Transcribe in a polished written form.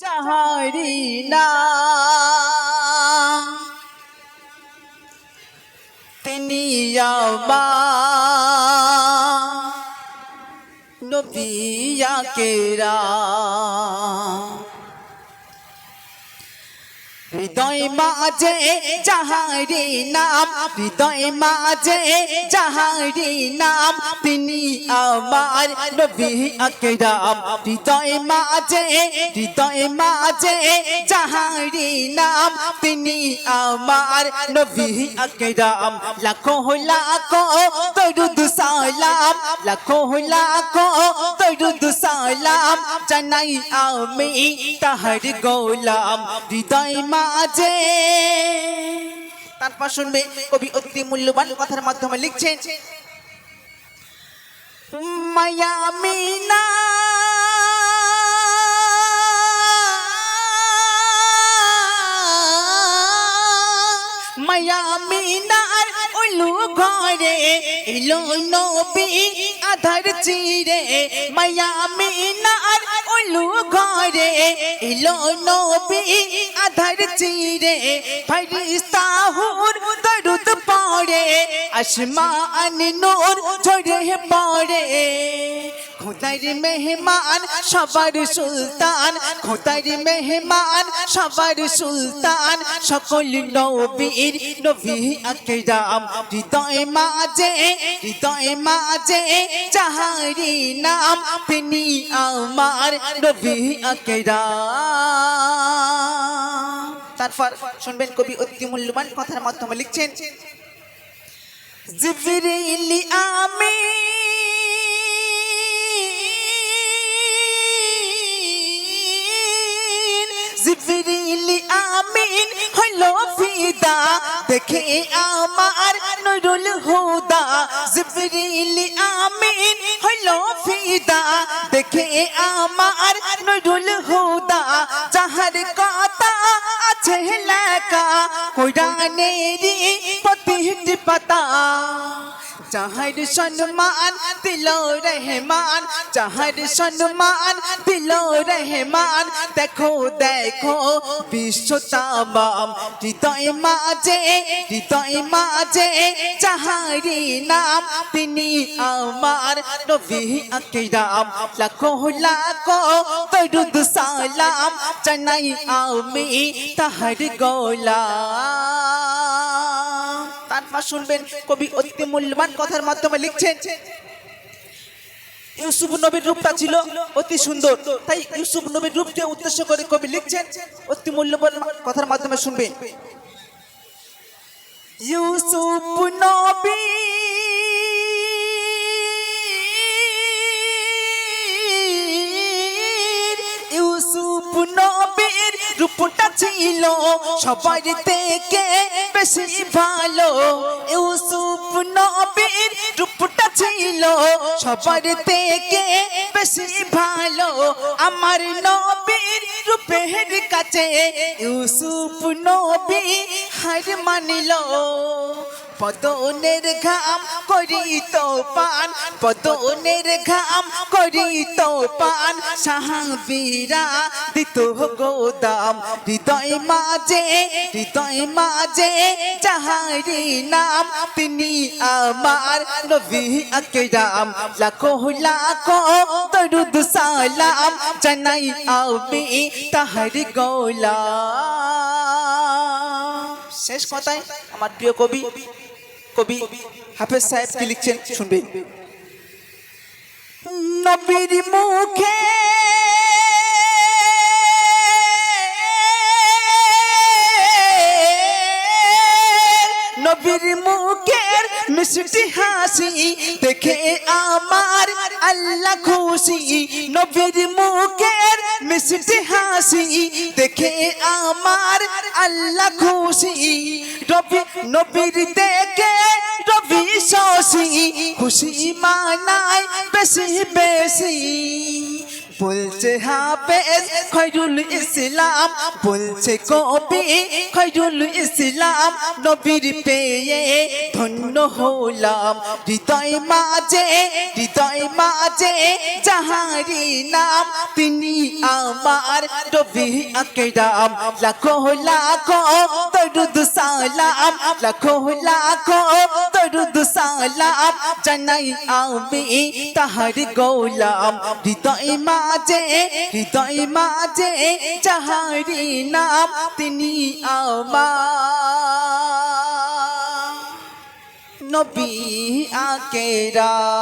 যাহারি নাম তিনি আমার নবী আকরাম হৃদয় মাঝে যাহারি নাম হৃদয় মাঝে যাহারি নাম তিনি আমার নবী আকরাম হৃদয় মাঝে যাহারি নাম তিনি আমার নবী আকরাম লাখো লাখো দরুদ সালাম লাখো লাখো দরুদ সালাম জানাই আমি তাহার গোলাম হৃদয় মাঝে। তারপর শুনবে কবি অতি মূল্যবান কথার মাধ্যমে লিখছেন মায়া মিনা মায়া মিনার উলু ঘরে এলো নবী আধার চিরে মায়া মিনার উলু ঘরে এলো নবী আধার চিরে ফরিস্তা হুর দরুদ পড়ে আসমান নূর ঝরে পড়ে খোদার মেহমান সবার সুলতান খোদার মেহমান সবার সুলতান সকল নবীর নবী আকরাম হৃদয় মাঝে যাহারি নাম তিনি আমার নবী আকরাম। তারপর শুনবেন কবি অতি মূল্যবান কথার মাধ্যমে লিখছেন জিবরিল আমিন জিবরিল আমিন হলো ফিদা দেখে আমার নুরুল হুদা জিবরিল আমিন হলো ফিদা দেখে আমার নুরুল হুদা যাহার কথা আছে লেখা কোরআনেরই প্রতিটি পাতা যাহার সম্মান দিল রহমান যাহার সম্মান দিল রহমান দেখো দেখো বিশ্ব তামাম হৃদয় মাঝে যাহারি নাম তিনি আমার নবী আকরাম লাখো লাখো দরুদ সালাম জানাই আমি তাহার গোলাম। তারপর শুনবেন কবি অতি মূল্যবান কথার মাধ্যমে লিখছেন ইউসুফ নবীর রূপটা ছিল অতি সুন্দর তাই ইউসুফ নবীর রূপকে উদ্দেশ্য করে কবি লিখছেন অতি মূল্যবান কথার মাধ্যমে শুনবেন ইউসুফ নবী ইউসুফ নবীর রূপটা ছিল সবার থেকে বেশি ভালো ইউসুফ নবীর রূপটা ছিল সবার থেকে বেশি ভালো আমার নবীর রূপের কাছে ইউসুফ নবী হার মানিল পদনের ঘাম করি তো পান পদনের ঘাম করি তো পান সাহাবীরা দিত গোদাম হৃদয় মাঝে যাহারি নাম তিনি আমার নবী আকরাম লাখো লাখো দরুদ সালাম জানাই আমি তাহার গোলাম। শেষ কথায় আমার প্রিয় কবি হাফেজ সাহেব কি লিখছেন শুনবেন নবীর মুখে নবীর মুখের মিষ্টি হাসি দেখে আমার আল্লাহ খুশি নবীর মুখের মিষ্টি হাসি দেখে আমার আল্লাহ খুশি নবীর দেখে রবি শশী খুশি মানায় বেশি বেশি বলছে হাফেজ খৈরুল ইসলাম, বলছে কবি খৈরুল ইসলাম, নবীর পেয়ে ধন্য হলাম। হৃদয় মাঝে যাহারি নাম, তিনি আমার নবী আকরাম। লাখো লাখো দরুদ সালাম, লাখো লাখো দরুদ সালাম, জানাই আমি তাহার গোলাম। হৃদয় মাঝে যাহারি নাম, তিনি আমার নবী আকরাম।